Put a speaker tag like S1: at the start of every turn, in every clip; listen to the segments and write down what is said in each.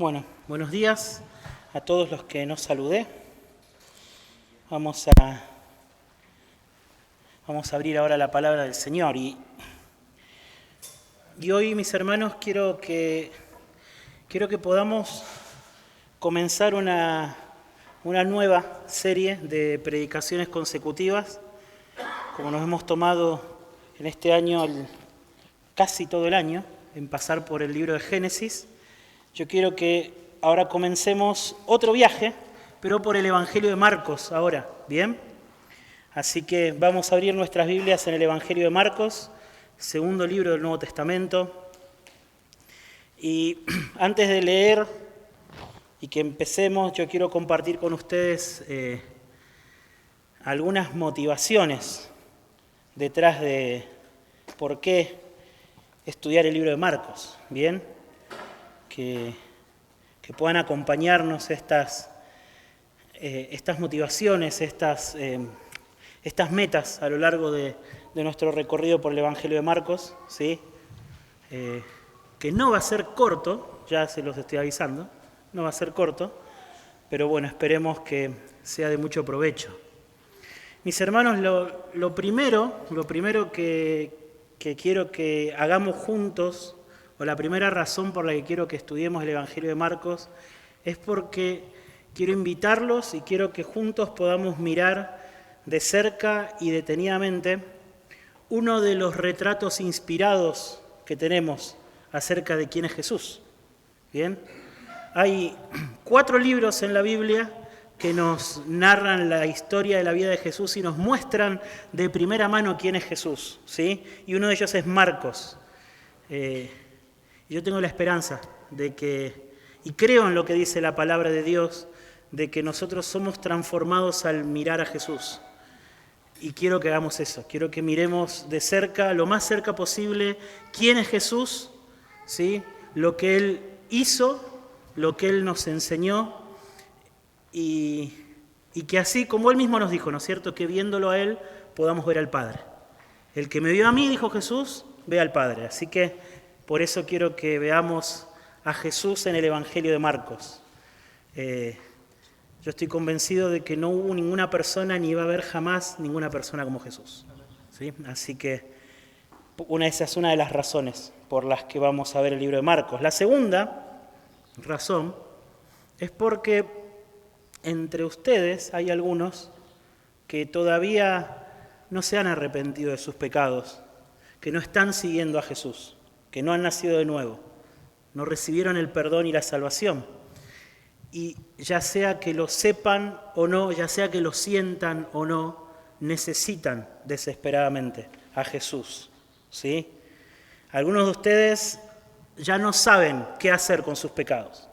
S1: Bueno, buenos días a todos los que nos saludé. Vamos a abrir ahora la palabra del Señor. Y hoy, mis hermanos, quiero que podamos comenzar una nueva serie de predicaciones consecutivas, como nos hemos tomado en este año, casi todo el año, en pasar por el libro de Génesis. Yo quiero que ahora comencemos otro viaje, pero por el Evangelio de Marcos ahora, ¿bien? Así que vamos a abrir nuestras Biblias en el Evangelio de Marcos, segundo libro del Nuevo Testamento. Y antes de leer y que empecemos, yo quiero compartir con ustedes algunas motivaciones detrás de por qué estudiar el libro de Marcos, ¿bien? Que puedan acompañarnos estas motivaciones, estas metas a lo largo de nuestro recorrido por el Evangelio de Marcos, ¿sí? Que no va a ser corto, ya se los estoy avisando, no va a ser corto, pero bueno, esperemos que sea de mucho provecho. Mis hermanos, lo primero que quiero que hagamos juntos, o la primera razón por la que quiero que estudiemos el Evangelio de Marcos, es porque quiero invitarlos y quiero que juntos podamos mirar de cerca y detenidamente uno de los retratos inspirados que tenemos acerca de quién es Jesús. ¿Bien? Hay 4 libros en la Biblia que nos narran la historia de la vida de Jesús y nos muestran de primera mano quién es Jesús, ¿sí? Y uno de ellos es Marcos. Yo tengo la esperanza de que, y creo en lo que dice la palabra de Dios, de que nosotros somos transformados al mirar a Jesús. Y quiero que hagamos eso, quiero que miremos de cerca, lo más cerca posible, quién es Jesús, ¿sí? Lo que Él hizo, lo que Él nos enseñó, y que así como Él mismo nos dijo, ¿no es cierto?, que viéndolo a Él podamos ver al Padre. El que me vio a mí, dijo Jesús, ve al Padre. Así que por eso quiero que veamos a Jesús en el Evangelio de Marcos. Yo estoy convencido de que no hubo ninguna persona, ni va a haber jamás ninguna persona como Jesús, ¿sí? Así que esa es una de las razones por las que vamos a ver el libro de Marcos. La segunda razón es porque entre ustedes hay algunos que todavía no se han arrepentido de sus pecados, que no están siguiendo a Jesús, que no han nacido de nuevo, no recibieron el perdón y la salvación. Y ya sea que lo sepan o no, ya sea que lo sientan o no, necesitan desesperadamente a Jesús, ¿sí? Algunos de ustedes ya no saben qué hacer con sus pecados,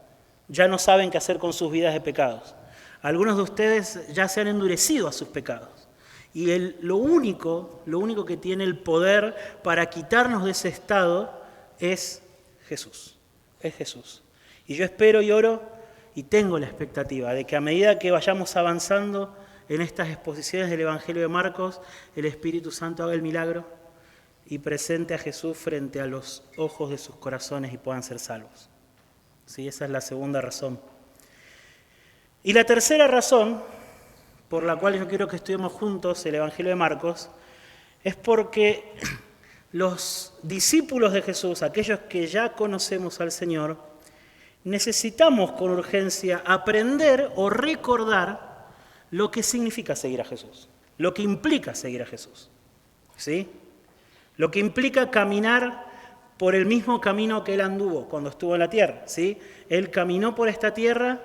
S1: ya no saben qué hacer con sus vidas de pecados. Algunos de ustedes ya se han endurecido a sus pecados. Y lo único que tiene el poder para quitarnos de ese estado es Jesús, es Jesús. Y yo espero y oro y tengo la expectativa de que a medida que vayamos avanzando en estas exposiciones del Evangelio de Marcos, el Espíritu Santo haga el milagro y presente a Jesús frente a los ojos de sus corazones y puedan ser salvos. Sí, esa es la segunda razón. Y la tercera razón por la cual yo quiero que estudiemos juntos el Evangelio de Marcos es porque los discípulos de Jesús, aquellos que ya conocemos al Señor, necesitamos con urgencia aprender o recordar lo que significa seguir a Jesús, lo que implica seguir a Jesús, ¿sí? Lo que implica caminar por el mismo camino que Él anduvo cuando estuvo en la tierra, ¿sí? Él caminó por esta tierra,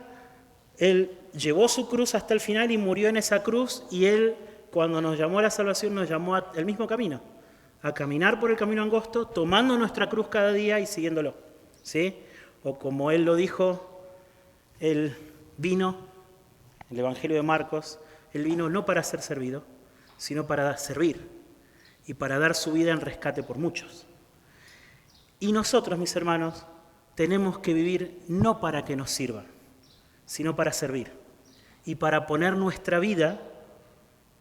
S1: Él llevó su cruz hasta el final y murió en esa cruz, y Él, cuando nos llamó a la salvación, nos llamó al mismo camino, a caminar por el camino angosto, tomando nuestra cruz cada día y siguiéndolo, ¿sí? O como Él lo dijo, Él vino, el Evangelio de Marcos, Él vino no para ser servido, sino para servir y para dar su vida en rescate por muchos. Y nosotros, mis hermanos, tenemos que vivir no para que nos sirvan, sino para servir y para poner nuestra vida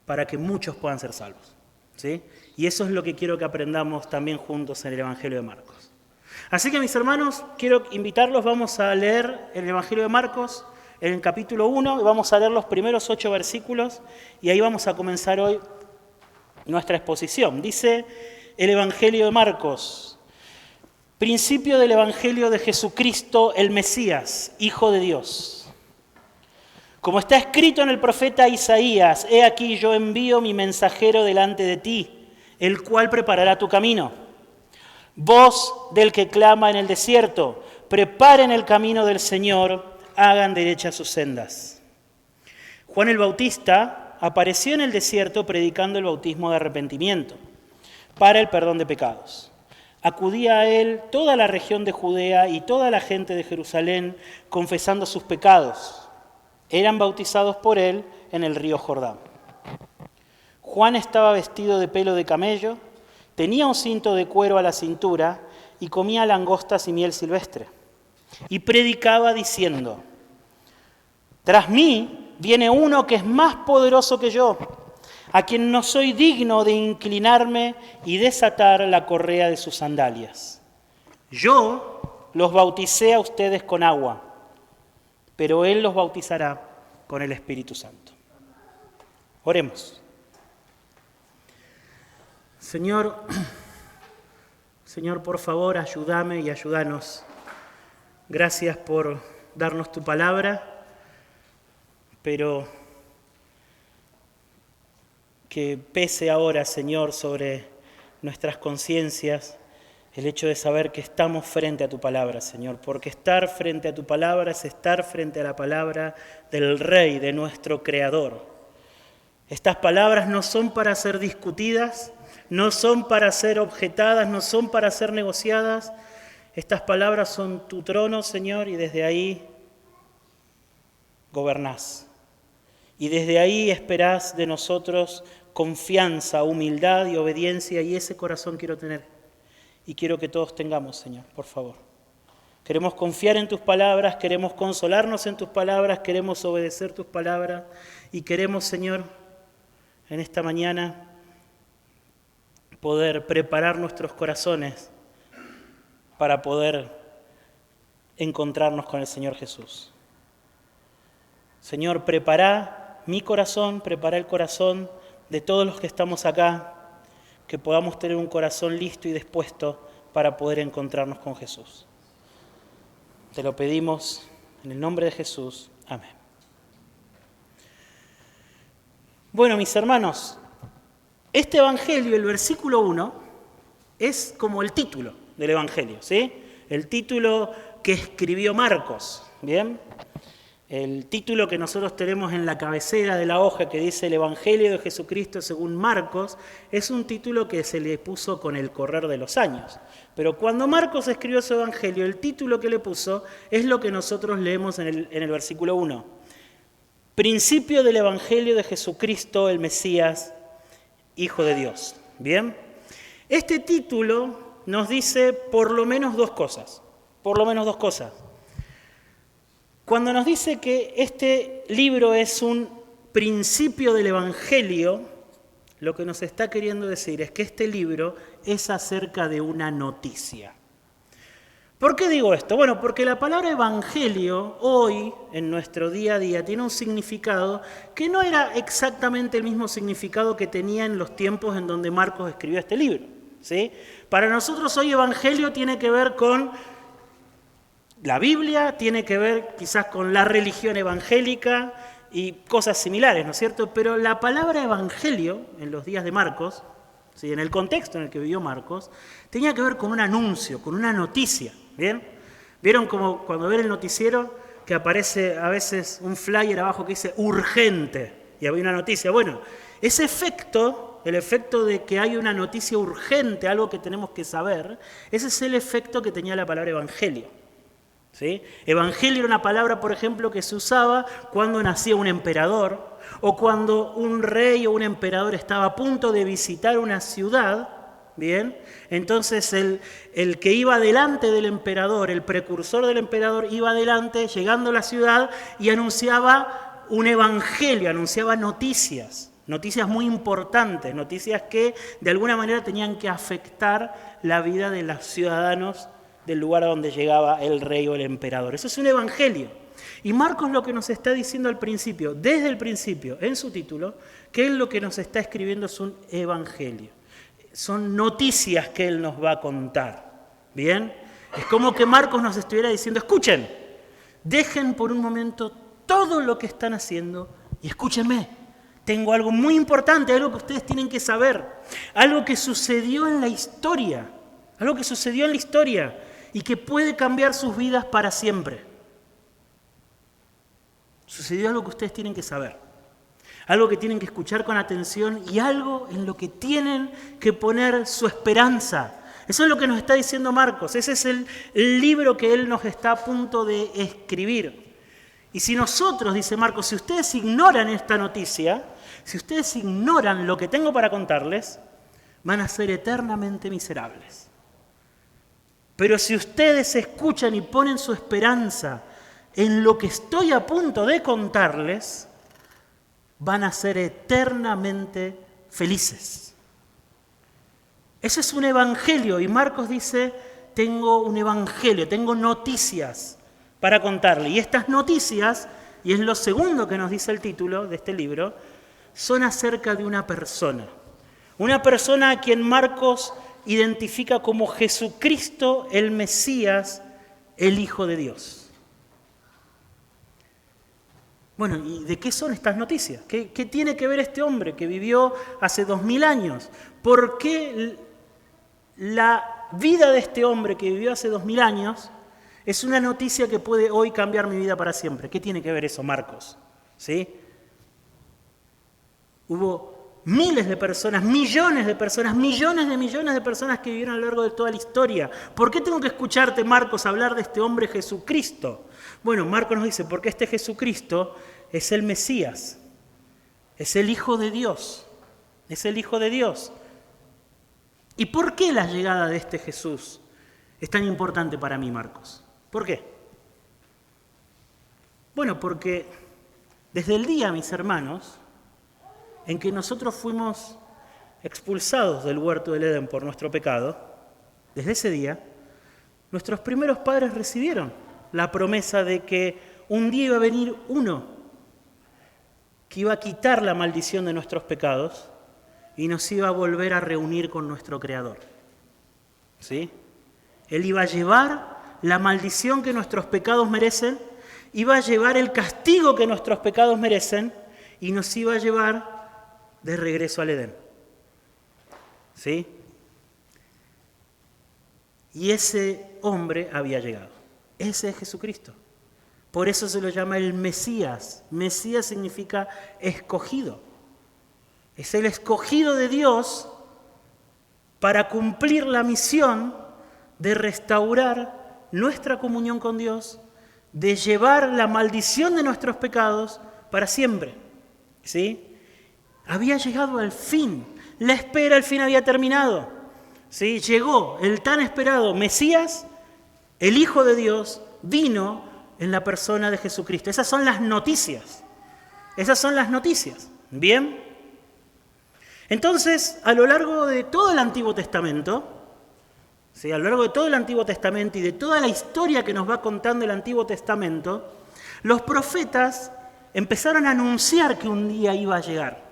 S1: para que muchos puedan ser salvos, ¿sí? Y eso es lo que quiero que aprendamos también juntos en el Evangelio de Marcos. Así que, mis hermanos, quiero invitarlos, vamos a leer el Evangelio de Marcos, en el capítulo 1, y vamos a leer los primeros 8 versículos, y ahí vamos a comenzar hoy nuestra exposición. Dice el Evangelio de Marcos: principio del Evangelio de Jesucristo, el Mesías, Hijo de Dios. Como está escrito en el profeta Isaías: he aquí yo envío mi mensajero delante de ti, el cual preparará tu camino. Voz del que clama en el desierto: preparen el camino del Señor, hagan derechas sus sendas. Juan el Bautista apareció en el desierto predicando el bautismo de arrepentimiento para el perdón de pecados. Acudía a él toda la región de Judea y toda la gente de Jerusalén, confesando sus pecados. Eran bautizados por él en el río Jordán. Juan estaba vestido de pelo de camello, tenía un cinto de cuero a la cintura y comía langostas y miel silvestre. Y predicaba diciendo: tras mí viene uno que es más poderoso que yo, a quien no soy digno de inclinarme y desatar la correa de sus sandalias. Yo los bauticé a ustedes con agua, pero él los bautizará con el Espíritu Santo. Oremos. Señor, por favor, ayúdame y ayúdanos. Gracias por darnos tu palabra, pero que pese ahora, Señor, sobre nuestras conciencias el hecho de saber que estamos frente a tu palabra, Señor, porque estar frente a tu palabra es estar frente a la palabra del Rey, de nuestro Creador. Estas palabras no son para ser discutidas, no son para ser objetadas, no son para ser negociadas. Estas palabras son tu trono, Señor, y desde ahí gobernás. Y desde ahí esperás de nosotros confianza, humildad y obediencia, y ese corazón quiero tener. Y quiero que todos tengamos, Señor, por favor. Queremos confiar en tus palabras, queremos consolarnos en tus palabras, queremos obedecer tus palabras y queremos, Señor, en esta mañana poder preparar nuestros corazones para poder encontrarnos con el Señor Jesús. Señor, prepara mi corazón, prepara el corazón de todos los que estamos acá, que podamos tener un corazón listo y dispuesto para poder encontrarnos con Jesús. Te lo pedimos en el nombre de Jesús. Amén. Bueno, mis hermanos, este Evangelio, el versículo 1, es como el título del Evangelio, ¿sí? El título que escribió Marcos, ¿bien? El título que nosotros tenemos en la cabecera de la hoja que dice el Evangelio de Jesucristo según Marcos, es un título que se le puso con el correr de los años. Pero cuando Marcos escribió su Evangelio, el título que le puso es lo que nosotros leemos en el versículo 1. Principio del Evangelio de Jesucristo, el Mesías, Hijo de Dios. ¿Bien? Este título nos dice por lo menos dos cosas. Cuando nos dice que este libro es un principio del Evangelio, lo que nos está queriendo decir es que este libro es acerca de una noticia. ¿Por qué digo esto? Bueno, porque la palabra evangelio hoy, en nuestro día a día, tiene un significado que no era exactamente el mismo significado que tenía en los tiempos en donde Marcos escribió este libro, ¿sí? Para nosotros hoy evangelio tiene que ver con la Biblia, tiene que ver quizás con la religión evangélica y cosas similares, ¿no es cierto? Pero la palabra evangelio, en los días de Marcos, ¿sí?, en el contexto en el que vivió Marcos, tenía que ver con un anuncio, con una noticia, ¿bien? ¿Vieron como cuando ven el noticiero que aparece a veces un flyer abajo que dice urgente y había una noticia? Bueno, ese efecto, el efecto de que hay una noticia urgente, algo que tenemos que saber, ese es el efecto que tenía la palabra evangelio, ¿sí? Evangelio era una palabra, por ejemplo, que se usaba cuando nacía un emperador o cuando un rey o un emperador estaba a punto de visitar una ciudad, ¿bien? Entonces el que iba delante del emperador, el precursor del emperador, iba adelante, llegando a la ciudad y anunciaba un evangelio, anunciaba noticias muy importantes, noticias que de alguna manera tenían que afectar la vida de los ciudadanos del lugar a donde llegaba el rey o el emperador. Eso es un evangelio. Y Marcos lo que nos está diciendo al principio, desde el principio, en su título, que él lo que nos está escribiendo es un evangelio. Son noticias que él nos va a contar. ¿Bien? Es como que Marcos nos estuviera diciendo, escuchen, dejen por un momento todo lo que están haciendo y escúchenme. Tengo algo muy importante, algo que ustedes tienen que saber, algo que sucedió en la historia, y que puede cambiar sus vidas para siempre. Sucedió algo que ustedes tienen que saber, algo que tienen que escuchar con atención y algo en lo que tienen que poner su esperanza. Eso es lo que nos está diciendo Marcos, ese es el libro que él nos está a punto de escribir. Y si nosotros, dice Marcos, si ustedes ignoran esta noticia, si ustedes ignoran lo que tengo para contarles, van a ser eternamente miserables. Pero si ustedes escuchan y ponen su esperanza en lo que estoy a punto de contarles, van a ser eternamente felices. Ese es un evangelio y Marcos dice, tengo un evangelio, tengo noticias para contarle. Y estas noticias, y es lo segundo que nos dice el título de este libro, son acerca de una persona a quien Marcos identifica como Jesucristo, el Mesías, el Hijo de Dios. Bueno, ¿y de qué son estas noticias? ¿Qué tiene que ver este hombre que vivió hace 2000 años? ¿Por qué la vida de este hombre que vivió hace 2000 años es una noticia que puede hoy cambiar mi vida para siempre? ¿Qué tiene que ver eso, Marcos? ¿Sí? Hubo miles de personas, millones de personas, millones de personas que vivieron a lo largo de toda la historia. ¿Por qué tengo que escucharte, Marcos, hablar de este hombre Jesucristo? Bueno, Marcos nos dice, porque este Jesucristo es el Mesías, es el Hijo de Dios, es el Hijo de Dios. ¿Y por qué la llegada de este Jesús es tan importante para mí, Marcos? ¿Por qué? Bueno, porque desde el día, mis hermanos, en que nosotros fuimos expulsados del huerto del Edén por nuestro pecado, desde ese día, nuestros primeros padres recibieron la promesa de que un día iba a venir uno que iba a quitar la maldición de nuestros pecados y nos iba a volver a reunir con nuestro Creador. ¿Sí? Él iba a llevar la maldición que nuestros pecados merecen, iba a llevar el castigo que nuestros pecados merecen y nos iba a llevar de regreso al Edén. ¿Sí? Y ese hombre había llegado. Ese es Jesucristo. Por eso se lo llama el Mesías. Mesías significa escogido. Es el escogido de Dios para cumplir la misión de restaurar nuestra comunión con Dios, de llevar la maldición de nuestros pecados para siempre. ¿Sí? Había llegado al fin, la espera al fin había terminado. ¿Sí? Llegó el tan esperado Mesías, el Hijo de Dios, vino en la persona de Jesucristo. Esas son las noticias. ¿Bien? Entonces, a lo largo de todo el Antiguo Testamento, ¿sí? A lo largo de todo el Antiguo Testamento y de toda la historia que nos va contando el Antiguo Testamento, los profetas empezaron a anunciar que un día iba a llegar.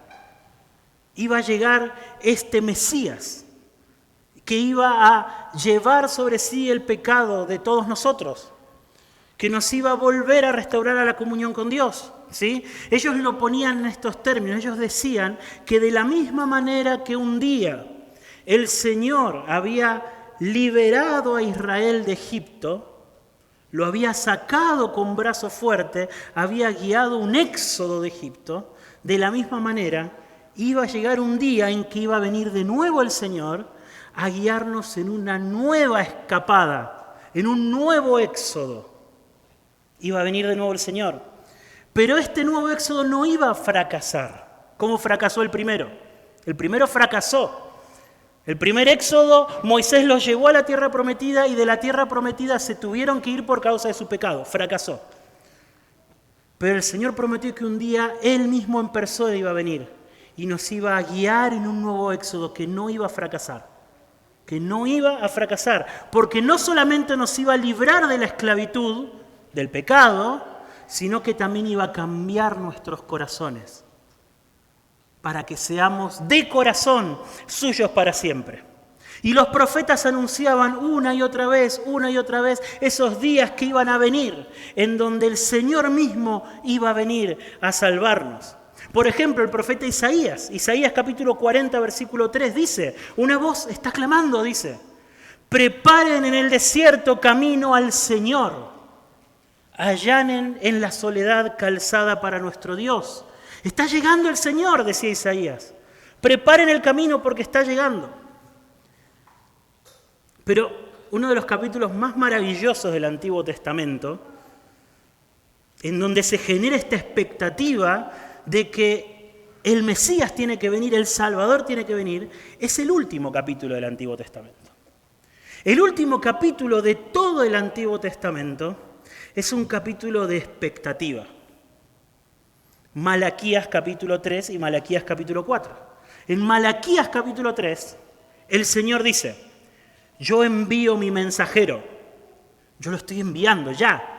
S1: Iba a llegar este Mesías, que iba a llevar sobre sí el pecado de todos nosotros, que nos iba a volver a restaurar a la comunión con Dios. ¿Sí? Ellos lo ponían en estos términos, ellos decían que de la misma manera que un día el Señor había liberado a Israel de Egipto, lo había sacado con brazo fuerte, había guiado un éxodo de Egipto, de la misma manera iba a llegar un día en que iba a venir de nuevo el Señor a guiarnos en una nueva escapada, en un nuevo éxodo. Iba a venir de nuevo el Señor. Pero este nuevo éxodo no iba a fracasar, como fracasó el primero. El primero fracasó. El primer éxodo, Moisés los llevó a la tierra prometida y de la tierra prometida se tuvieron que ir por causa de su pecado. Fracasó. Pero el Señor prometió que un día Él mismo en persona iba a venir y nos iba a guiar en un nuevo éxodo que no iba a fracasar. que no iba a fracasar, porque no solamente nos iba a librar de la esclavitud, del pecado, sino que también iba a cambiar nuestros corazones, para que seamos de corazón suyos para siempre. Y los profetas anunciaban una y otra vez, esos días que iban a venir, en donde el Señor mismo iba a venir a salvarnos. Por ejemplo, el profeta Isaías capítulo 40, versículo 3 dice, una voz está clamando, dice, preparen en el desierto camino al Señor, allanen en la soledad calzada para nuestro Dios. Está llegando el Señor, decía Isaías, preparen el camino porque está llegando. Pero uno de los capítulos más maravillosos del Antiguo Testamento, en donde se genera esta expectativa de que el Mesías tiene que venir, el Salvador tiene que venir, es el último capítulo del Antiguo Testamento. El último capítulo de todo el Antiguo Testamento es un capítulo de expectativa. Malaquías capítulo 3 y Malaquías capítulo 4. En Malaquías capítulo 3, el Señor dice, yo envío mi mensajero, yo lo estoy enviando ya.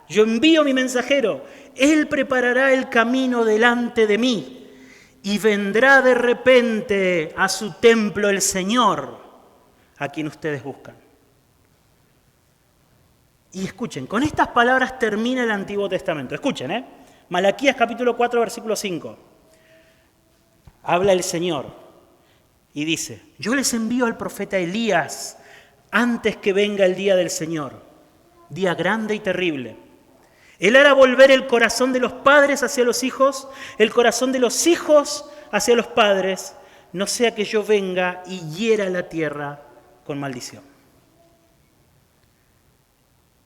S1: Yo envío mi mensajero, Él preparará el camino delante de mí y vendrá de repente a su templo el Señor, a quien ustedes buscan. Y escuchen, con estas palabras termina el Antiguo Testamento. Escuchen, Malaquías capítulo 4, versículo 5. Habla el Señor y dice, yo les envío al profeta Elías antes que venga el día del Señor, día grande y terrible. Él hará volver el corazón de los padres hacia los hijos, el corazón de los hijos hacia los padres, no sea que yo venga y hiera la tierra con maldición.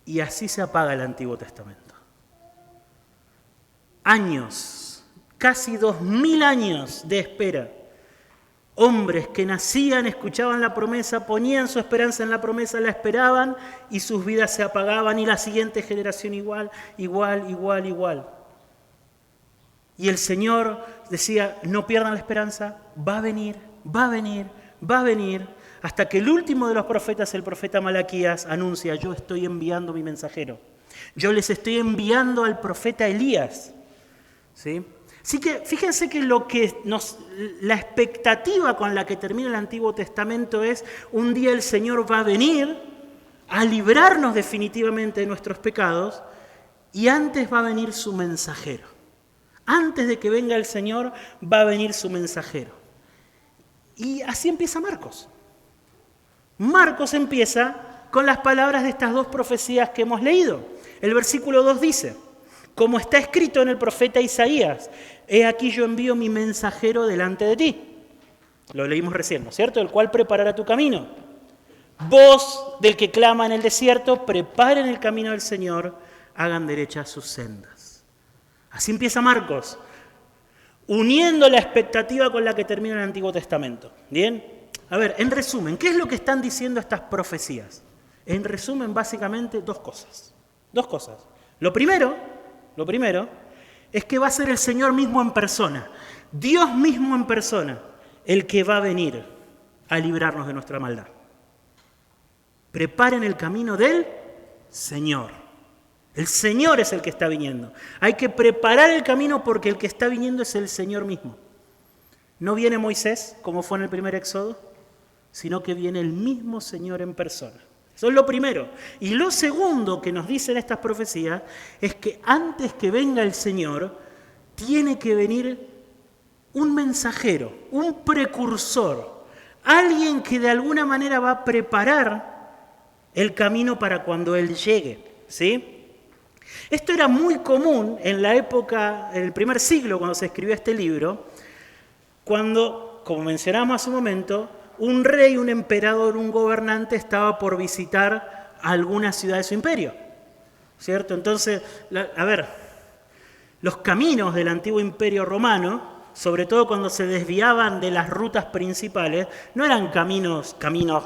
S1: Y así se apaga el Antiguo Testamento. Años, casi 2000 años de espera. Hombres que nacían, escuchaban la promesa, ponían su esperanza en la promesa, la esperaban y sus vidas se apagaban y la siguiente generación igual. Y el Señor decía, no pierdan la esperanza, va a venir, hasta que el último de los profetas, el profeta Malaquías, anuncia, yo estoy enviando mi mensajero. Yo les estoy enviando al profeta Elías. ¿Sí? Así que fíjense que la expectativa con la que termina el Antiguo Testamento es un día el Señor va a venir a librarnos definitivamente de nuestros pecados y antes va a venir su mensajero. Antes de que venga el Señor va a venir su mensajero. Y así empieza Marcos. Marcos empieza con las palabras de estas dos profecías que hemos leído. El versículo 2 dice, como está escrito en el profeta Isaías, he aquí yo envío mi mensajero delante de ti. Lo leímos recién, ¿no es cierto? El cual preparará tu camino. Voz del que clama en el desierto, preparen el camino del Señor, hagan derechas sus sendas. Así empieza Marcos, uniendo la expectativa con la que termina el Antiguo Testamento. ¿Bien? A ver, en resumen, ¿qué es lo que están diciendo estas profecías? En resumen, básicamente, dos cosas. Lo primero es que va a ser el Señor mismo en persona, Dios mismo en persona, el que va a venir a librarnos de nuestra maldad. Preparen el camino del Señor. El Señor es el que está viniendo. Hay que preparar el camino porque el que está viniendo es el Señor mismo. No viene Moisés, como fue en el primer Éxodo, sino que viene el mismo Señor en persona. Eso es lo primero. Y lo segundo que nos dicen estas profecías es que antes que venga el Señor, tiene que venir un mensajero, un precursor, alguien que de alguna manera va a preparar el camino para cuando Él llegue, ¿sí? Esto era muy común en la época, en el primer siglo, cuando se escribió este libro, cuando, como mencionamos hace un momento, un rey, un emperador, un gobernante estaba por visitar alguna ciudad de su imperio, ¿cierto? Entonces, los caminos del antiguo imperio romano, sobre todo cuando se desviaban de las rutas principales, no eran caminos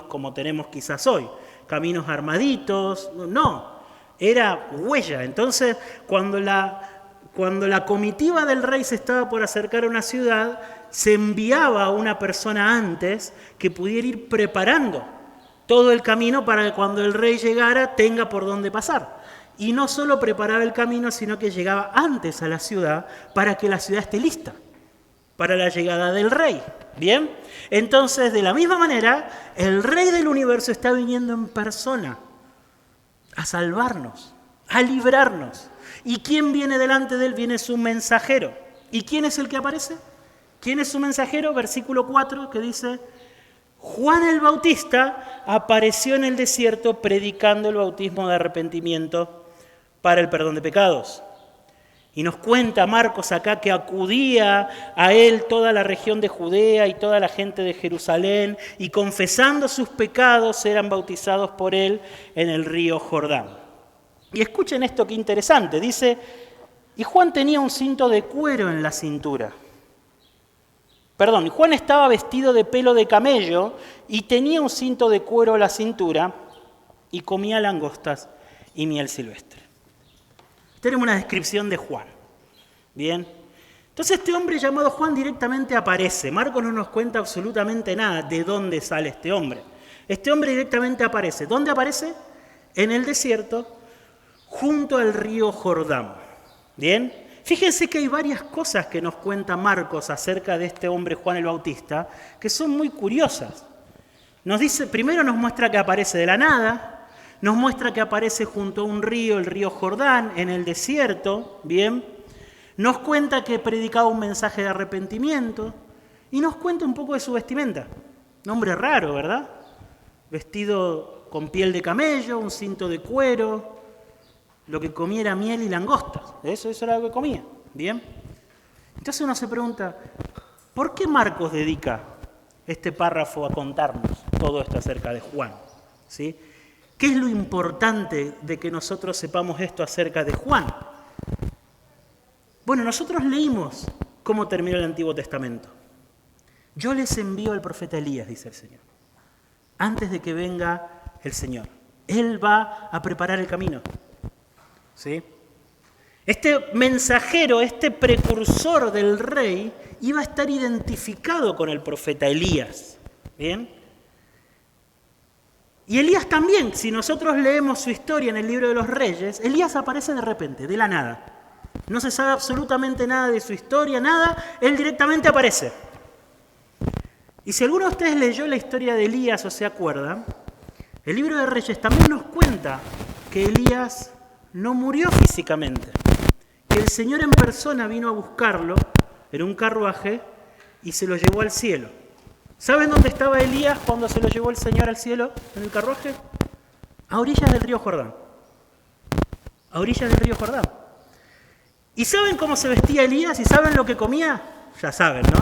S1: como tenemos quizás hoy, caminos armaditos, no, era huella. Entonces, cuando la comitiva del rey se estaba por acercar a una ciudad, se enviaba a una persona antes que pudiera ir preparando todo el camino para que cuando el rey llegara tenga por dónde pasar. Y no solo preparaba el camino, sino que llegaba antes a la ciudad para que la ciudad esté lista para la llegada del rey. ¿Bien? Entonces, de la misma manera, el rey del universo está viniendo en persona a salvarnos, a librarnos. ¿Y quién viene delante de él? Viene su mensajero. ¿Y quién es el que aparece? ¿Quién es su mensajero? Versículo 4, que dice: Juan el Bautista apareció en el desierto predicando el bautismo de arrepentimiento para el perdón de pecados. Y nos cuenta Marcos acá que acudía a él toda la región de Judea y toda la gente de Jerusalén, y confesando sus pecados eran bautizados por él en el río Jordán. Y escuchen esto que interesante, dice: y Juan tenía un cinto de cuero en la cintura. Perdón, Juan estaba vestido de pelo de camello y tenía un cinto de cuero a la cintura y comía langostas y miel silvestre. Tenemos una descripción de Juan. Bien. Entonces este hombre llamado Juan directamente aparece. Marcos no nos cuenta absolutamente nada de dónde sale este hombre. Este hombre directamente aparece. ¿Dónde aparece? En el desierto, junto al río Jordán. Bien. Fíjense que hay varias cosas que nos cuenta Marcos acerca de este hombre Juan el Bautista que son muy curiosas. Nos dice, primero nos muestra que aparece de la nada. Nos muestra que aparece junto a un río, el río Jordán, en el desierto, ¿bien? Nos cuenta que predicaba un mensaje de arrepentimiento y nos cuenta un poco de su vestimenta. Un hombre raro, ¿verdad? Vestido con piel de camello, un cinto de cuero, lo que comía era miel y langostas. Eso era lo que comía, ¿bien? Entonces uno se pregunta, ¿por qué Marcos dedica este párrafo a contarnos todo esto acerca de Juan? ¿Sí? ¿Qué es lo importante de que nosotros sepamos esto acerca de Juan? Bueno, nosotros leímos cómo terminó el Antiguo Testamento. Yo les envío al profeta Elías, dice el Señor, antes de que venga el Señor. Él va a preparar el camino. ¿Sí? Este mensajero, este precursor del rey, iba a estar identificado con el profeta Elías. ¿Bien? Y Elías también, si nosotros leemos su historia en el libro de los Reyes, Elías aparece de repente, de la nada. No se sabe absolutamente nada de su historia, nada, él directamente aparece. Y si alguno de ustedes leyó la historia de Elías o se acuerdan, el libro de Reyes también nos cuenta que Elías no murió físicamente, que el Señor en persona vino a buscarlo en un carruaje y se lo llevó al cielo. ¿Saben dónde estaba Elías cuando se lo llevó el Señor al cielo en el carruaje? A orillas del río Jordán. A orillas del río Jordán. ¿Y saben cómo se vestía Elías? ¿Y saben lo que comía? Ya saben, ¿no?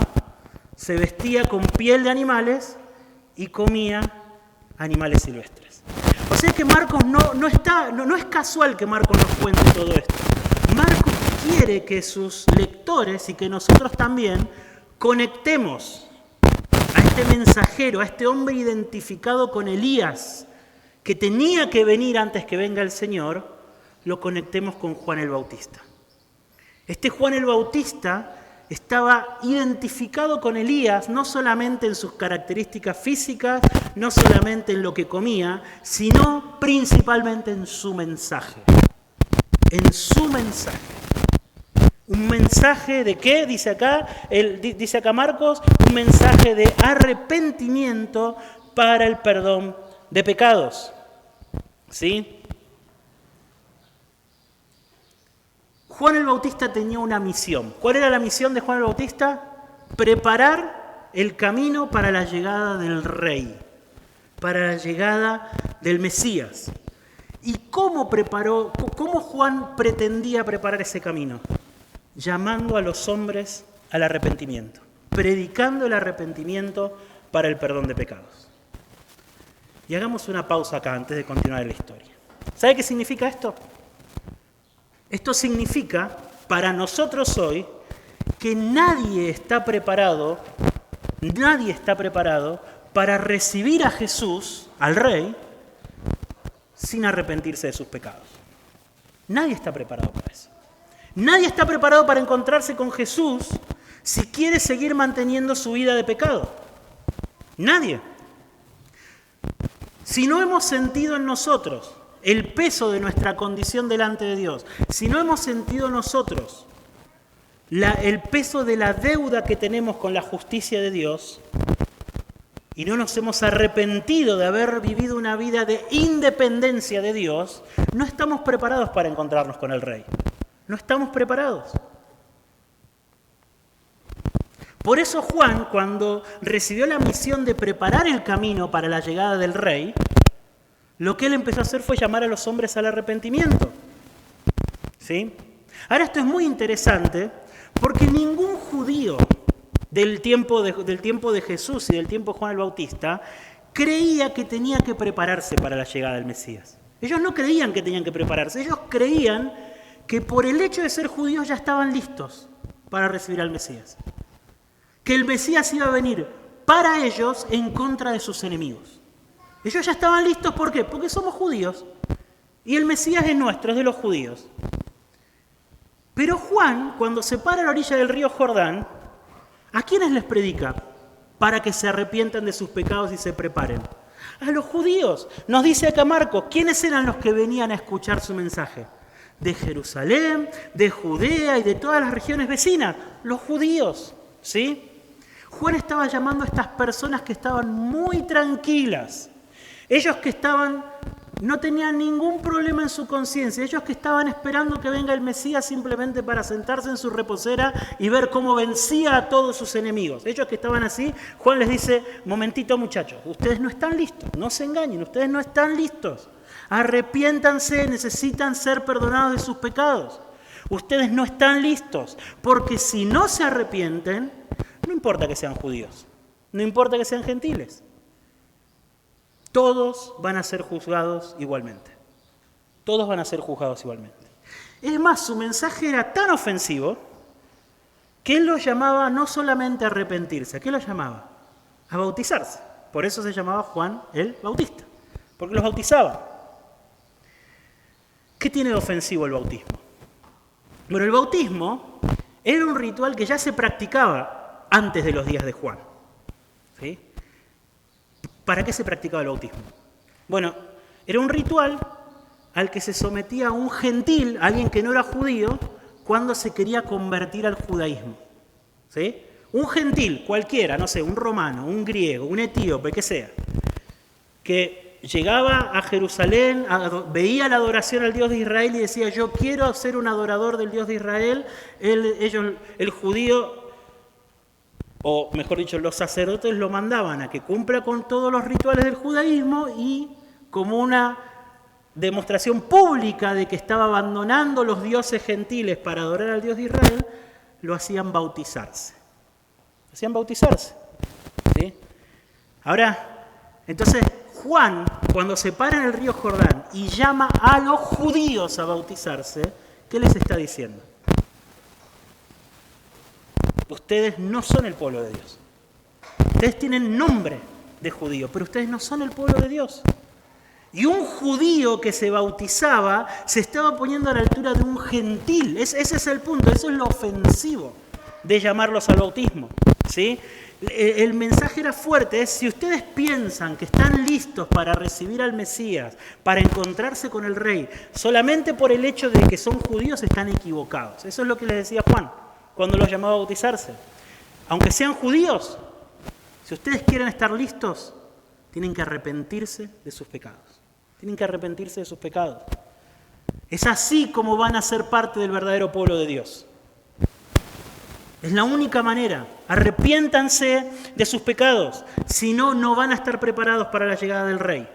S1: Se vestía con piel de animales y comía animales silvestres. O sea que Marcos no es casual que Marcos nos cuente todo esto. Marcos quiere que sus lectores y que nosotros también conectemos a este mensajero, a este hombre identificado con Elías, que tenía que venir antes que venga el Señor, lo conectemos con Juan el Bautista. Este Juan el Bautista estaba identificado con Elías, no solamente en sus características físicas, no solamente en lo que comía, sino principalmente en su mensaje. En su mensaje. ¿Un mensaje de qué? Dice acá Marcos, un mensaje de arrepentimiento para el perdón de pecados. ¿Sí? Juan el Bautista tenía una misión. ¿Cuál era la misión de Juan el Bautista? Preparar el camino para la llegada del Rey, para la llegada del Mesías. ¿Y cómo Juan pretendía preparar ese camino? Llamando a los hombres al arrepentimiento, predicando el arrepentimiento para el perdón de pecados. Y hagamos una pausa acá antes de continuar la historia. ¿Sabe qué significa esto? Esto significa, para nosotros hoy, que nadie está preparado para recibir a Jesús, al Rey, sin arrepentirse de sus pecados. Nadie está preparado para eso. Nadie está preparado para encontrarse con Jesús si quiere seguir manteniendo su vida de pecado. Nadie. Si no hemos sentido en nosotros el peso de nuestra condición delante de Dios, si no hemos sentido nosotros el peso de la deuda que tenemos con la justicia de Dios, y no nos hemos arrepentido de haber vivido una vida de independencia de Dios, no estamos preparados para encontrarnos con el Rey. No estamos preparados. Por eso Juan, cuando recibió la misión de preparar el camino para la llegada del Rey, lo que él empezó a hacer fue llamar a los hombres al arrepentimiento. ¿Sí? Ahora esto es muy interesante porque ningún judío del tiempo de Jesús y del tiempo de Juan el Bautista creía que tenía que prepararse para la llegada del Mesías. Ellos no creían que tenían que prepararse, ellos creían que por el hecho de ser judíos ya estaban listos para recibir al Mesías. Que el Mesías iba a venir para ellos en contra de sus enemigos. Ellos ya estaban listos, ¿por qué? Porque somos judíos y el Mesías es nuestro, es de los judíos. Pero Juan, cuando se para a la orilla del río Jordán, ¿a quiénes les predica? Para que se arrepientan de sus pecados y se preparen. A los judíos. Nos dice acá Marcos, ¿quiénes eran los que venían a escuchar su mensaje? De Jerusalén, de Judea y de todas las regiones vecinas. Los judíos, ¿sí? Juan estaba llamando a estas personas que estaban muy tranquilas. Ellos que no tenían ningún problema en su conciencia. Ellos que estaban esperando que venga el Mesías simplemente para sentarse en su reposera y ver cómo vencía a todos sus enemigos. Ellos que estaban así, Juan les dice, momentito muchachos, ustedes no están listos, no se engañen, ustedes no están listos. Arrepiéntanse, necesitan ser perdonados de sus pecados. Ustedes no están listos, porque si no se arrepienten, no importa que sean judíos, no importa que sean gentiles. Todos van a ser juzgados igualmente. Todos van a ser juzgados igualmente. Es más, su mensaje era tan ofensivo que él los llamaba no solamente a arrepentirse, ¿a qué los llamaba? A bautizarse. Por eso se llamaba Juan el Bautista, porque los bautizaba. ¿Qué tiene de ofensivo el bautismo? Bueno, el bautismo era un ritual que ya se practicaba antes de los días de Juan. ¿Sí? ¿Para qué se practicaba el bautismo? Bueno, era un ritual al que se sometía un gentil, alguien que no era judío, cuando se quería convertir al judaísmo. ¿Sí? Un gentil, cualquiera, no sé, un romano, un griego, un etíope, que sea, que llegaba a Jerusalén, veía la adoración al Dios de Israel y decía, yo quiero ser un adorador del Dios de Israel. El judío, o mejor dicho, los sacerdotes lo mandaban a que cumpla con todos los rituales del judaísmo y como una demostración pública de que estaba abandonando los dioses gentiles para adorar al Dios de Israel, lo hacían bautizarse. ¿Sí? Ahora, entonces Juan, cuando se para en el río Jordán y llama a los judíos a bautizarse, ¿qué les está diciendo? Ustedes no son el pueblo de Dios. Ustedes tienen nombre de judío, pero ustedes no son el pueblo de Dios. Y un judío que se bautizaba se estaba poniendo a la altura de un gentil. Ese es el punto, eso es lo ofensivo de llamarlos al bautismo. ¿Sí? El mensaje era fuerte, es si ustedes piensan que están listos para recibir al Mesías, para encontrarse con el Rey, solamente por el hecho de que son judíos, están equivocados. Eso es lo que les decía Juan cuando los llamaba a bautizarse. Aunque sean judíos, si ustedes quieren estar listos, tienen que arrepentirse de sus pecados. Tienen que arrepentirse de sus pecados. Es así como van a ser parte del verdadero pueblo de Dios. Es la única manera. Arrepiéntanse de sus pecados. Si no, no van a estar preparados para la llegada del Rey.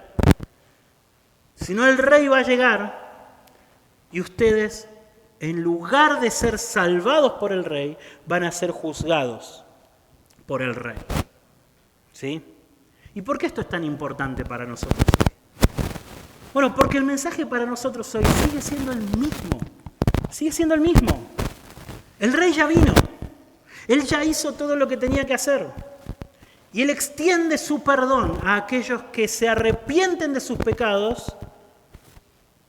S1: Si no, el Rey va a llegar y ustedes, en lugar de ser salvados por el Rey, van a ser juzgados por el Rey. ¿Sí? ¿Y por qué esto es tan importante para nosotros? Bueno, porque el mensaje para nosotros hoy sigue siendo el mismo. Sigue siendo el mismo. El Rey ya vino. Él ya hizo todo lo que tenía que hacer. Y Él extiende su perdón a aquellos que se arrepienten de sus pecados,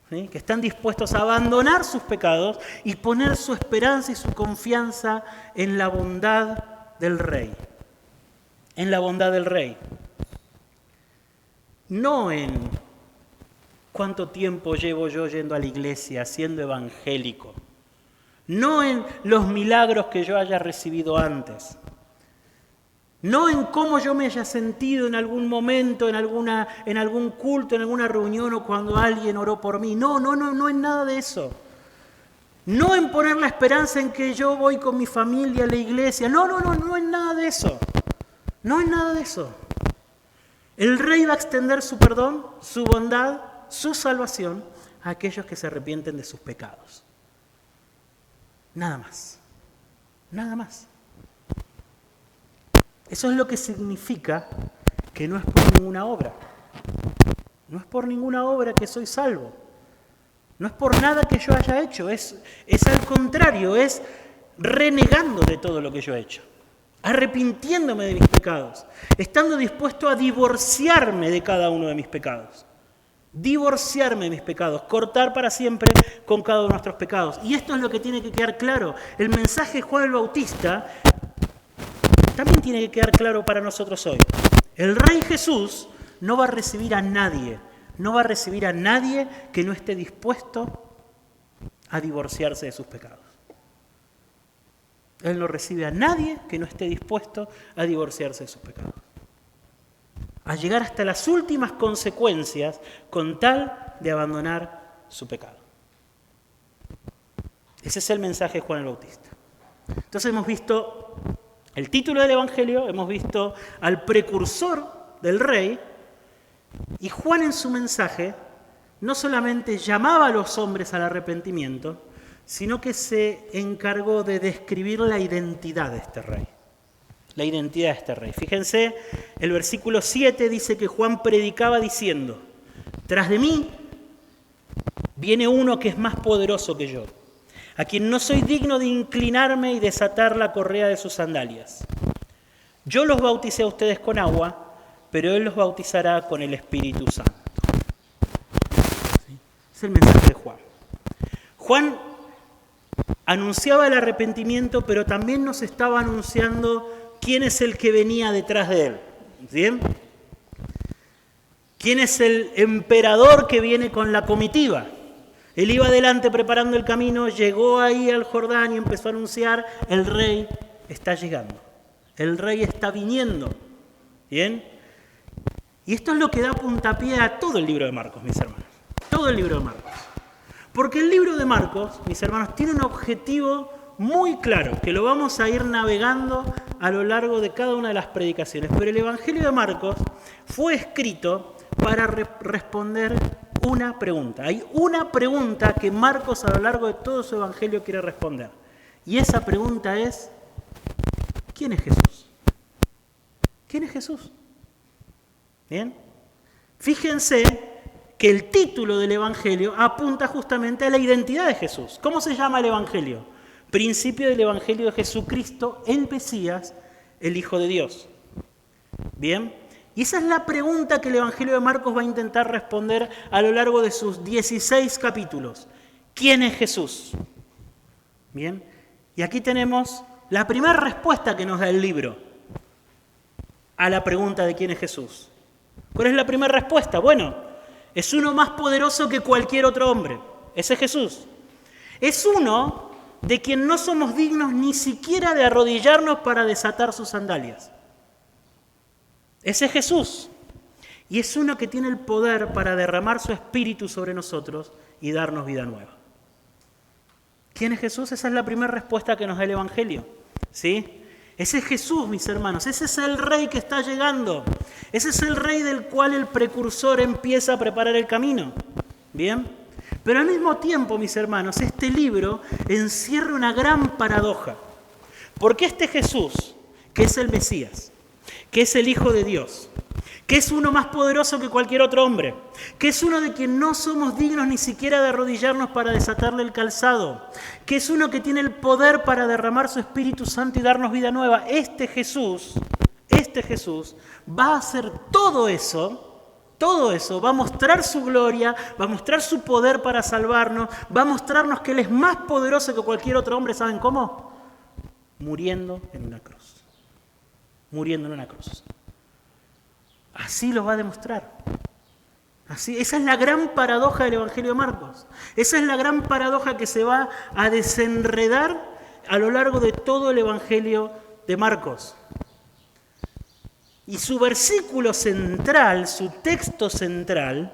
S1: ¿sí? Que están dispuestos a abandonar sus pecados y poner su esperanza y su confianza en la bondad del Rey. En la bondad del Rey. no en cuánto tiempo llevo yo yendo a la iglesia, siendo evangélico, no en los milagros que yo haya recibido antes, no en cómo yo me haya sentido en algún momento, en algún culto, en alguna reunión o cuando alguien oró por mí. No es nada de eso. No en poner la esperanza en que yo voy con mi familia a la iglesia. No es nada de eso. No es nada de eso. El Rey va a extender su perdón, su bondad, su salvación a aquellos que se arrepienten de sus pecados. Nada más. Nada más. Eso es lo que significa que no es por ninguna obra. No es por ninguna obra que soy salvo. No es por nada que yo haya hecho. Es al contrario, es renegando de todo lo que yo he hecho. Arrepintiéndome de mis pecados. Estando dispuesto a divorciarme de cada uno de mis pecados. Divorciarme de mis pecados. Cortar para siempre con cada uno de nuestros pecados. Y esto es lo que tiene que quedar claro. El mensaje de Juan el Bautista también tiene que quedar claro para nosotros hoy. El Rey Jesús no va a recibir a nadie, no va a recibir a nadie que no esté dispuesto a divorciarse de sus pecados. Él no recibe a nadie que no esté dispuesto a divorciarse de sus pecados. A llegar hasta las últimas consecuencias con tal de abandonar su pecado. Ese es el mensaje de Juan el Bautista. Entonces hemos visto el título del Evangelio, hemos visto al precursor del Rey, y Juan en su mensaje no solamente llamaba a los hombres al arrepentimiento, sino que se encargó de describir la identidad de este Rey. La identidad de este Rey. Fíjense, el versículo 7 dice que Juan predicaba diciendo: tras de mí viene uno que es más poderoso que yo, a quien no soy digno de inclinarme y desatar la correa de sus sandalias. Yo los bauticé a ustedes con agua, pero Él los bautizará con el Espíritu Santo. ¿Sí? Es el mensaje de Juan. Juan anunciaba el arrepentimiento, pero también nos estaba anunciando quién es el que venía detrás de Él. ¿Bien? ¿Quién es el emperador que viene con la comitiva? Él iba adelante preparando el camino, llegó ahí al Jordán y empezó a anunciar: el Rey está llegando, el Rey está viniendo. ¿Bien? Y esto es lo que da puntapié a todo el libro de Marcos, mis hermanos. Todo el libro de Marcos. Porque el libro de Marcos, mis hermanos, tiene un objetivo muy claro, que lo vamos a ir navegando a lo largo de cada una de las predicaciones. Pero el Evangelio de Marcos fue escrito para responder una pregunta. Hay una pregunta que Marcos a lo largo de todo su Evangelio quiere responder. Y esa pregunta es: ¿quién es Jesús? ¿Quién es Jesús? ¿Bien? Fíjense que el título del Evangelio apunta justamente a la identidad de Jesús. ¿Cómo se llama el Evangelio? Principio del Evangelio de Jesucristo, el Mesías, el Hijo de Dios. ¿Bien? Y esa es la pregunta que el Evangelio de Marcos va a intentar responder a lo largo de sus 16 capítulos. ¿Quién es Jesús? Bien. Y aquí tenemos la primera respuesta que nos da el libro a la pregunta de quién es Jesús. ¿Cuál es la primera respuesta? Bueno, es uno más poderoso que cualquier otro hombre. Ese es Jesús. Es uno de quien no somos dignos ni siquiera de arrodillarnos para desatar sus sandalias. Ese es Jesús. Y es uno que tiene el poder para derramar su espíritu sobre nosotros y darnos vida nueva. ¿Quién es Jesús? Esa es la primera respuesta que nos da el Evangelio. ¿Sí? Ese es Jesús, mis hermanos. Ese es el Rey que está llegando. Ese es el Rey del cual el precursor empieza a preparar el camino. ¿Bien? Pero al mismo tiempo, mis hermanos, este libro encierra una gran paradoja. Porque este Jesús, que es el Mesías, que es el Hijo de Dios, que es uno más poderoso que cualquier otro hombre, que es uno de quien no somos dignos ni siquiera de arrodillarnos para desatarle el calzado, que es uno que tiene el poder para derramar su Espíritu Santo y darnos vida nueva. Este Jesús va a hacer todo eso, va a mostrar su gloria, va a mostrar su poder para salvarnos, va a mostrarnos que Él es más poderoso que cualquier otro hombre. ¿Saben cómo? Muriendo en una cruz. Muriendo en una cruz. Así lo va a demostrar. Así, esa es la gran paradoja del Evangelio de Marcos. Esa es la gran paradoja que se va a desenredar a lo largo de todo el Evangelio de Marcos. Y su versículo central, su texto central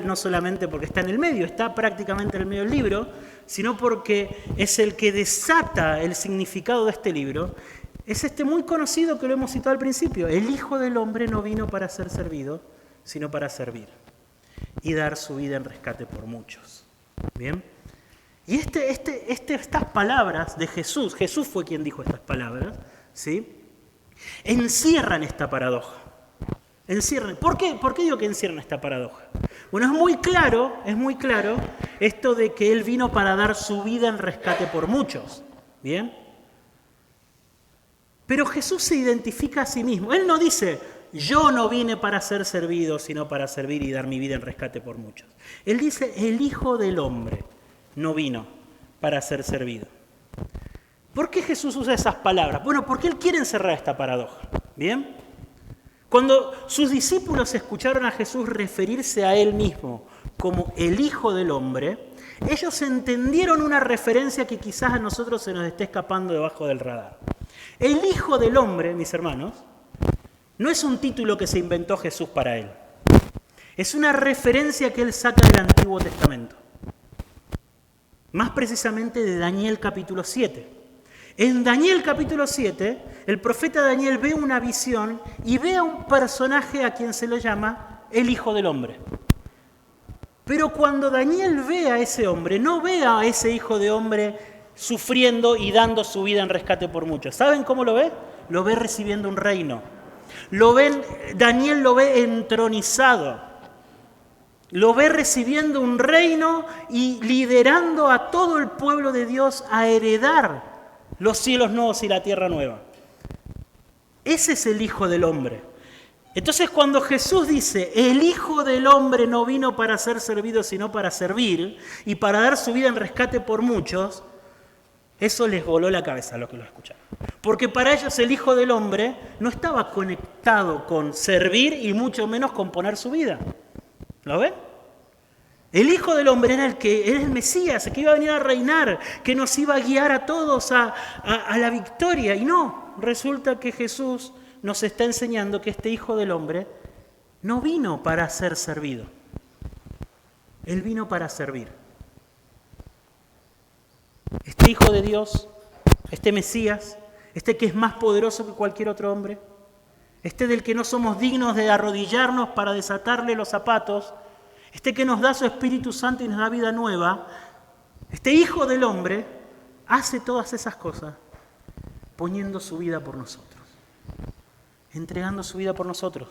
S1: no solamente porque está en el medio, está prácticamente en el medio del libro, sino porque es el que desata el significado de este libro, es este muy conocido que lo hemos citado al principio: el Hijo del Hombre no vino para ser servido, sino para servir y dar su vida en rescate por muchos. ¿Bien? Y estas palabras de Jesús fue quien dijo estas palabras, ¿sí?, encierran esta paradoja. ¿Por qué digo que encierran esta paradoja? Bueno, es muy claro esto de que Él vino para dar su vida en rescate por muchos. ¿Bien? Pero Jesús se identifica a sí mismo. Él no dice: yo no vine para ser servido, sino para servir y dar mi vida en rescate por muchos. Él dice: el Hijo del Hombre no vino para ser servido. ¿Por qué Jesús usa esas palabras? Bueno, porque Él quiere encerrar esta paradoja. ¿Bien? Cuando sus discípulos escucharon a Jesús referirse a Él mismo como el Hijo del Hombre, ellos entendieron una referencia que quizás a nosotros se nos esté escapando debajo del radar. El Hijo del Hombre, mis hermanos, no es un título que se inventó Jesús para Él. Es una referencia que Él saca del Antiguo Testamento. Más precisamente de Daniel capítulo 7. En Daniel capítulo 7, el profeta Daniel ve una visión y ve a un personaje a quien se le llama el Hijo del Hombre. Pero cuando Daniel ve a ese hombre, no ve a ese Hijo de Hombre sufriendo y dando su vida en rescate por muchos. ¿Saben cómo lo ve? Lo ve recibiendo un reino. Daniel lo ve entronizado. Lo ve recibiendo un reino y liderando a todo el pueblo de Dios a heredar los cielos nuevos y la tierra nueva. Ese es el Hijo del Hombre. Entonces, cuando Jesús dice: el Hijo del Hombre no vino para ser servido, sino para servir y para dar su vida en rescate por muchos, eso les voló la cabeza a los que lo escucharon. Porque para ellos el Hijo del Hombre no estaba conectado con servir y mucho menos con poner su vida. ¿Lo ven? El Hijo del Hombre era el Mesías, el que iba a venir a reinar, que nos iba a guiar a todos a la victoria. Y no, resulta que Jesús nos está enseñando que este Hijo del Hombre no vino para ser servido. Él vino para servir. Este Hijo de Dios, este Mesías, este que es más poderoso que cualquier otro hombre, este del que no somos dignos de arrodillarnos para desatarle los zapatos, este que nos da su Espíritu Santo y nos da vida nueva, este Hijo del Hombre hace todas esas cosas poniendo su vida por nosotros, entregando su vida por nosotros.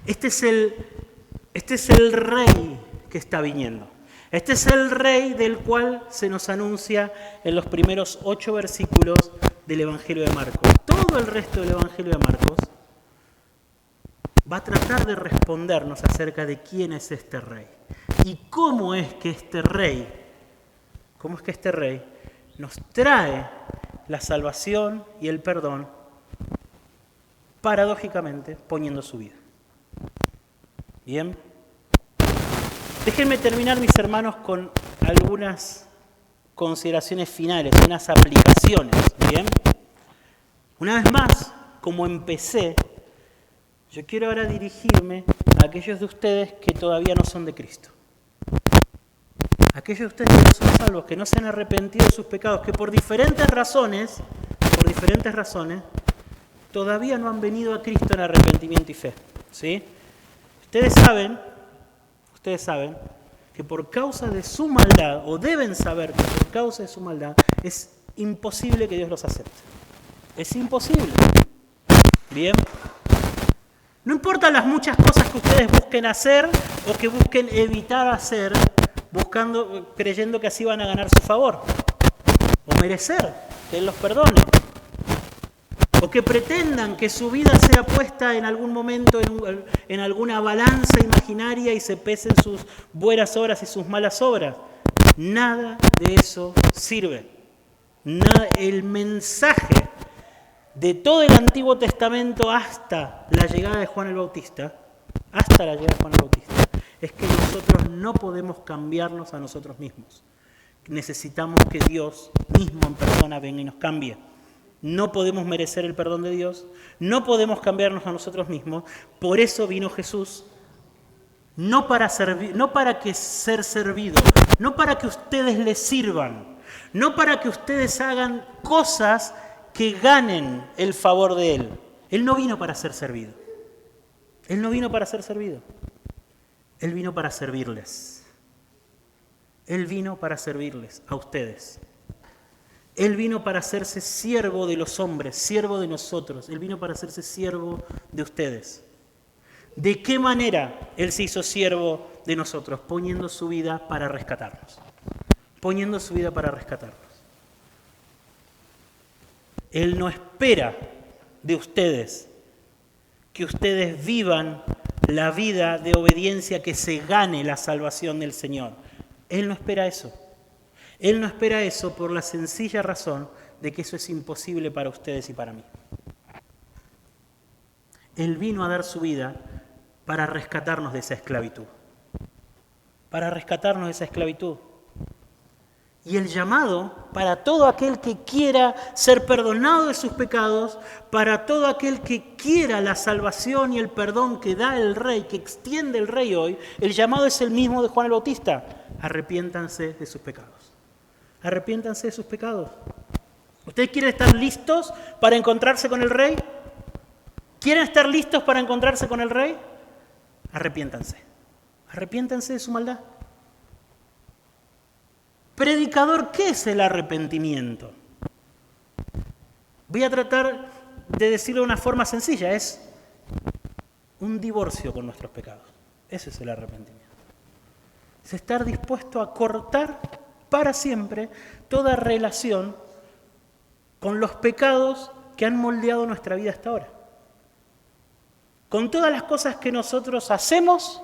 S1: Este es el Rey que está viniendo. Este es el Rey del cual se nos anuncia en los primeros 8 versículos del Evangelio de Marcos. Todo el resto del Evangelio de Marcos va a tratar de respondernos acerca de quién es este Rey y cómo es que este Rey nos trae la salvación y el perdón, paradójicamente poniendo su vida. Bien. Déjenme terminar, mis hermanos, con algunas consideraciones finales, unas aplicaciones. Bien. Una vez más, como empecé, yo quiero ahora dirigirme a aquellos de ustedes que todavía no son de Cristo. Aquellos de ustedes que no son salvos, que no se han arrepentido de sus pecados, que por diferentes razones, todavía no han venido a Cristo en arrepentimiento y fe. ¿Sí? Ustedes saben que por causa de su maldad, o deben saber que por causa de su maldad, es imposible que Dios los acepte. Es imposible. Bien. No importa las muchas cosas que ustedes busquen hacer o que busquen evitar hacer, creyendo que así van a ganar su favor, o merecer que Él los perdone, o que pretendan que su vida sea puesta en algún momento en alguna balanza imaginaria y se pesen sus buenas obras y sus malas obras. Nada de eso sirve. El mensaje de todo el Antiguo Testamento hasta la llegada de Juan el Bautista, es que nosotros no podemos cambiarnos a nosotros mismos. Necesitamos que Dios mismo en persona venga y nos cambie. No podemos merecer el perdón de Dios, no podemos cambiarnos a nosotros mismos. Por eso vino Jesús, no para que ser servido, no para que ustedes le sirvan, no para que ustedes hagan cosas que ganen el favor de Él. Él no vino para ser servido. Él no vino para ser servido. Él vino para servirles. Él vino para servirles a ustedes. Él vino para hacerse siervo de los hombres, siervo de nosotros. Él vino para hacerse siervo de ustedes. ¿De qué manera Él se hizo siervo de nosotros? Poniendo su vida para rescatarnos. Poniendo su vida para rescatarnos. Él no espera de ustedes que ustedes vivan la vida de obediencia que se gane la salvación del Señor. Él no espera eso. Él no espera eso por la sencilla razón de que eso es imposible para ustedes y para mí. Él vino a dar su vida para rescatarnos de esa esclavitud. Para rescatarnos de esa esclavitud. Y el llamado para todo aquel que quiera ser perdonado de sus pecados, para todo aquel que quiera la salvación y el perdón que da el Rey, que extiende el Rey hoy, el llamado es el mismo de Juan el Bautista. Arrepiéntanse de sus pecados. Arrepiéntanse de sus pecados. ¿Ustedes quieren estar listos para encontrarse con el Rey? ¿Quieren estar listos para encontrarse con el Rey? Arrepiéntanse. Arrepiéntanse de su maldad. Predicador, ¿qué es el arrepentimiento? Voy a tratar de decirlo de una forma sencilla. Es un divorcio con nuestros pecados. Ese es el arrepentimiento. Es estar dispuesto a cortar para siempre toda relación con los pecados que han moldeado nuestra vida hasta ahora. Con todas las cosas que nosotros hacemos,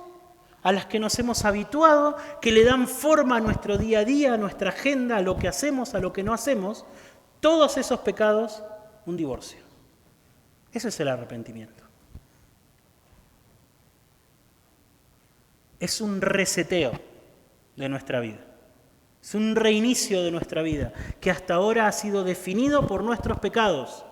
S1: a las que nos hemos habituado, que le dan forma a nuestro día a día, a nuestra agenda, a lo que hacemos, a lo que no hacemos, todos esos pecados, un divorcio. Ese es el arrepentimiento. Es un reseteo de nuestra vida. Es un reinicio de nuestra vida, que hasta ahora ha sido definido por nuestros pecados.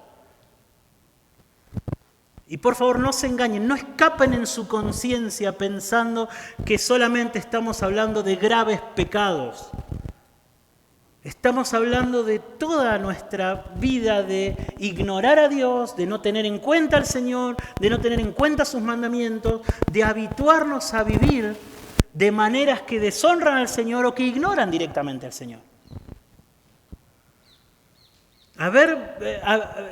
S1: Y por favor no se engañen, no escapen en su conciencia pensando que solamente estamos hablando de graves pecados. Estamos hablando de toda nuestra vida de ignorar a Dios, de no tener en cuenta al Señor, de no tener en cuenta sus mandamientos, de habituarnos a vivir de maneras que deshonran al Señor o que ignoran directamente al Señor.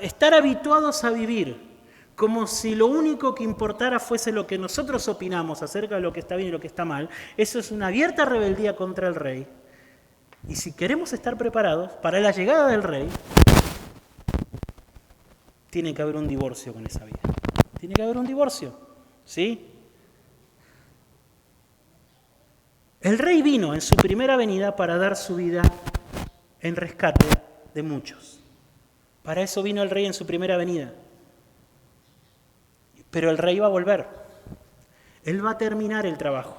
S1: Estar habituados a vivir como si lo único que importara fuese lo que nosotros opinamos acerca de lo que está bien y lo que está mal, eso es una abierta rebeldía contra el Rey. Y si queremos estar preparados para la llegada del Rey, tiene que haber un divorcio con esa vida. Tiene que haber un divorcio, ¿sí? El Rey vino en su primera venida para dar su vida en rescate de muchos. Para eso vino el Rey en su primera venida. Pero el Rey va a volver. Él va a terminar el trabajo.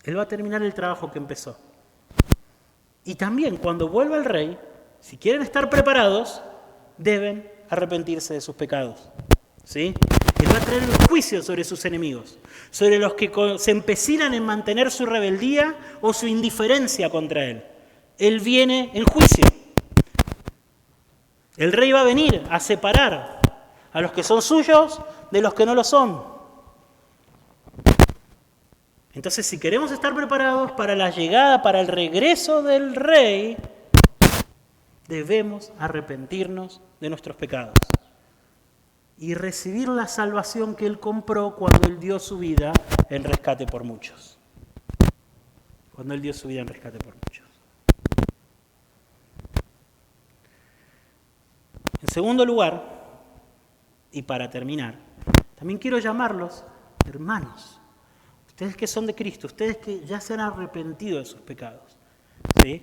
S1: Él va a terminar el trabajo que empezó. Y también cuando vuelva el Rey, si quieren estar preparados, deben arrepentirse de sus pecados. ¿Sí? Él va a traer un juicio sobre sus enemigos, sobre los que se empecinan en mantener su rebeldía o su indiferencia contra Él. Él viene en juicio. El Rey va a venir a separar a los que son suyos de los que no lo son. Entonces, si queremos estar preparados para la llegada, para el regreso del Rey, debemos arrepentirnos de nuestros pecados y recibir la salvación que Él compró cuando Él dio su vida en rescate por muchos. Cuando Él dio su vida en rescate por muchos. En segundo lugar, y para terminar, también quiero llamarlos hermanos. Ustedes que son de Cristo, ustedes que ya se han arrepentido de sus pecados. ¿Sí?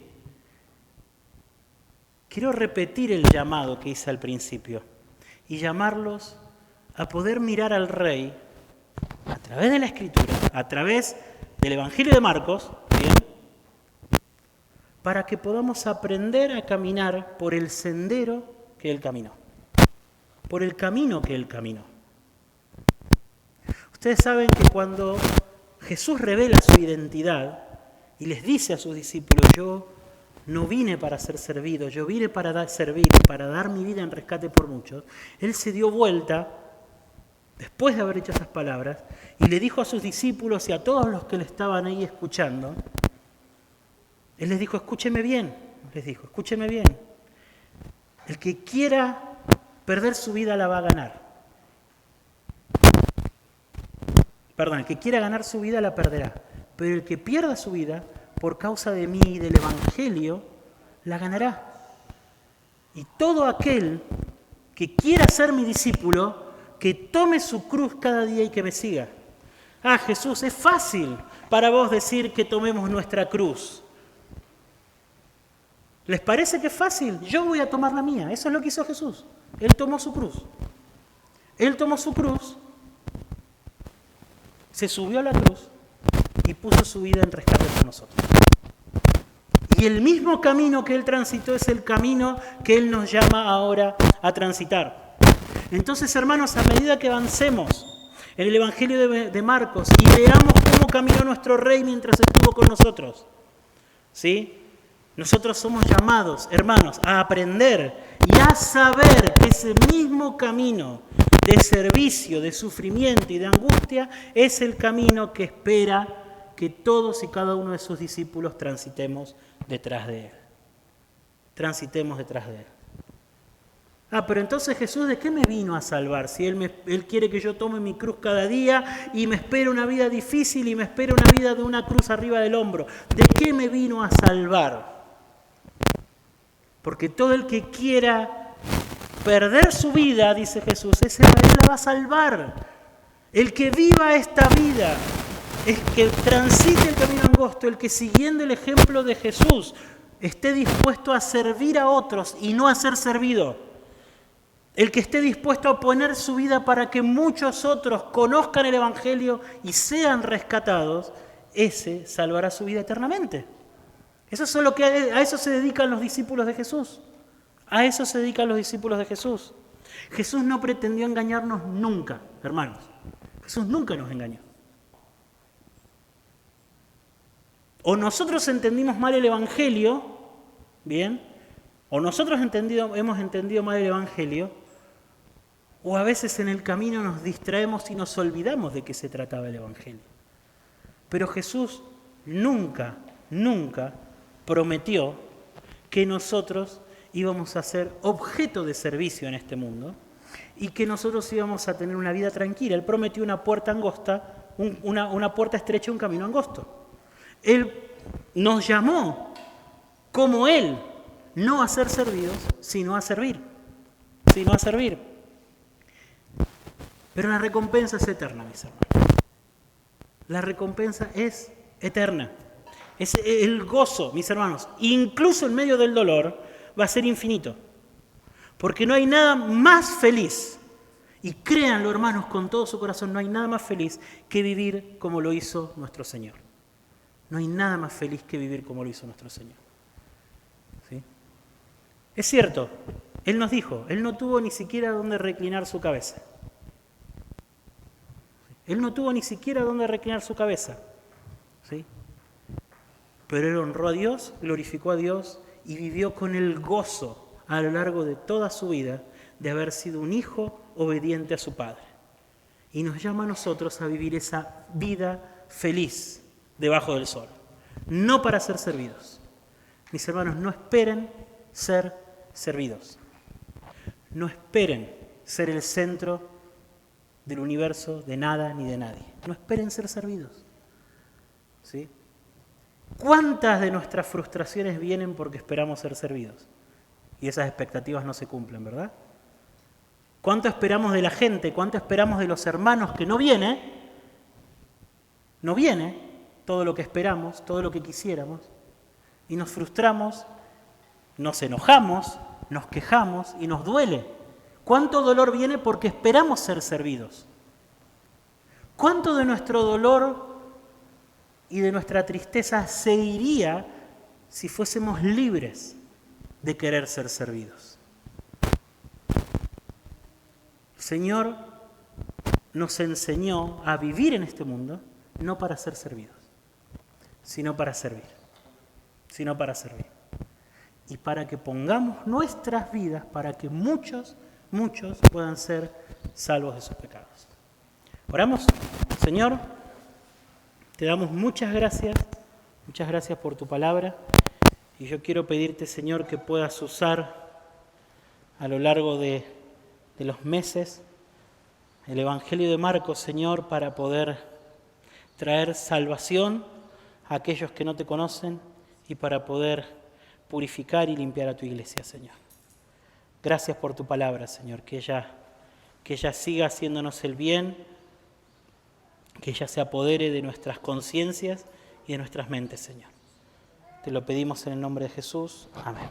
S1: Quiero repetir el llamado que hice al principio. y llamarlos a poder mirar al Rey a través de la Escritura, a través del Evangelio de Marcos, ¿bien?, para que podamos aprender a caminar por el sendero que Él caminó, por el camino que Él caminó. Ustedes saben que cuando Jesús revela su identidad y les dice a sus discípulos, yo no vine para ser servido, yo vine para servir, para dar mi vida en rescate por muchos, Él se dio vuelta, después de haber dicho esas palabras, y le dijo a sus discípulos y a todos los que le estaban ahí escuchando, Él les dijo, escúcheme bien, escúcheme bien. El que quiera perder su vida la va a ganar. Perdón, el que quiera ganar su vida la perderá. Pero el que pierda su vida por causa de mí y del Evangelio, la ganará. Y todo aquel que quiera ser mi discípulo, que tome su cruz cada día y que me siga. Ah, Jesús, es fácil para vos decir que tomemos nuestra cruz. ¿Les parece que es fácil? Yo voy a tomar la mía. Eso es lo que hizo Jesús. Él tomó su cruz. Él tomó su cruz, se subió a la cruz y puso su vida en rescate por nosotros. Y el mismo camino que Él transitó es el camino que Él nos llama ahora a transitar. Entonces, hermanos, a medida que avancemos en el Evangelio de Marcos y veamos cómo caminó nuestro Rey mientras estuvo con nosotros, ¿sí?, nosotros somos llamados, hermanos, a aprender y a saber que ese mismo camino de servicio, de sufrimiento y de angustia es el camino que espera que todos y cada uno de sus discípulos transitemos detrás de Él. Transitemos detrás de Él. Ah, pero entonces Jesús, ¿de qué me vino a salvar? Si Él quiere que yo tome mi cruz cada día y me espera una vida difícil y me espera una vida de una cruz arriba del hombro. ¿De qué me vino a salvar? Porque todo el que quiera perder su vida, dice Jesús, Él la va a salvar. El que viva esta vida, el que transite el camino angosto, el que siguiendo el ejemplo de Jesús esté dispuesto a servir a otros y no a ser servido. El que esté dispuesto a poner su vida para que muchos otros conozcan el Evangelio y sean rescatados, ese salvará su vida eternamente. Eso es lo que a eso se dedican los discípulos de Jesús. A eso se dedican los discípulos de Jesús. Jesús no pretendió engañarnos nunca, hermanos. Jesús nunca nos engañó. O nosotros entendimos mal el Evangelio, ¿bien? O nosotros hemos entendido mal el Evangelio, o a veces en el camino nos distraemos y nos olvidamos de qué se trataba el Evangelio. Pero Jesús nunca prometió que nosotros íbamos a ser objeto de servicio en este mundo y que nosotros íbamos a tener una vida tranquila. Él prometió una puerta angosta, una puerta estrecha, un camino angosto. Él nos llamó, como Él, no a ser servidos, sino a servir. Pero la recompensa es eterna, mis hermanos. La recompensa es eterna. Es el gozo, mis hermanos, incluso en medio del dolor, va a ser infinito. Porque no hay nada más feliz, y créanlo, hermanos, con todo su corazón, no hay nada más feliz que vivir como lo hizo nuestro Señor. No hay nada más feliz que vivir como lo hizo nuestro Señor. ¿Sí? Es cierto, Él nos dijo, Él no tuvo ni siquiera donde reclinar su cabeza. Él no tuvo ni siquiera donde reclinar su cabeza. ¿Sí? Pero Él honró a Dios, glorificó a Dios y vivió con el gozo a lo largo de toda su vida de haber sido un hijo obediente a su Padre. Y nos llama a nosotros a vivir esa vida feliz debajo del sol, no para ser servidos. Mis hermanos, no esperen ser servidos. No esperen ser el centro del universo de nada ni de nadie. No esperen ser servidos. ¿Sí? ¿Cuántas de nuestras frustraciones vienen porque esperamos ser servidos? Y esas expectativas no se cumplen, ¿verdad? ¿Cuánto esperamos de la gente? ¿Cuánto esperamos de los hermanos que no viene? No viene todo lo que esperamos, todo lo que quisiéramos. Y nos frustramos, nos enojamos, nos quejamos y nos duele ¿Cuánto dolor viene porque esperamos ser servidos? ¿Cuánto de nuestro dolor y de nuestra tristeza se iría si fuésemos libres de querer ser servidos? El Señor nos enseñó a vivir en este mundo no para ser servidos, sino para servir. Y para que pongamos nuestras vidas para que muchos puedan ser salvos de sus pecados. Oramos. Señor, te damos muchas gracias por tu palabra, y yo quiero pedirte, Señor, que puedas usar a lo largo de los meses el Evangelio de Marcos, Señor, para poder traer salvación a aquellos que no te conocen y para poder purificar y limpiar a tu iglesia, Señor. Gracias por tu palabra, Señor, que ella siga haciéndonos el bien, que ella se apodere de nuestras conciencias y de nuestras mentes, Señor. Te lo pedimos en el nombre de Jesús. Amén.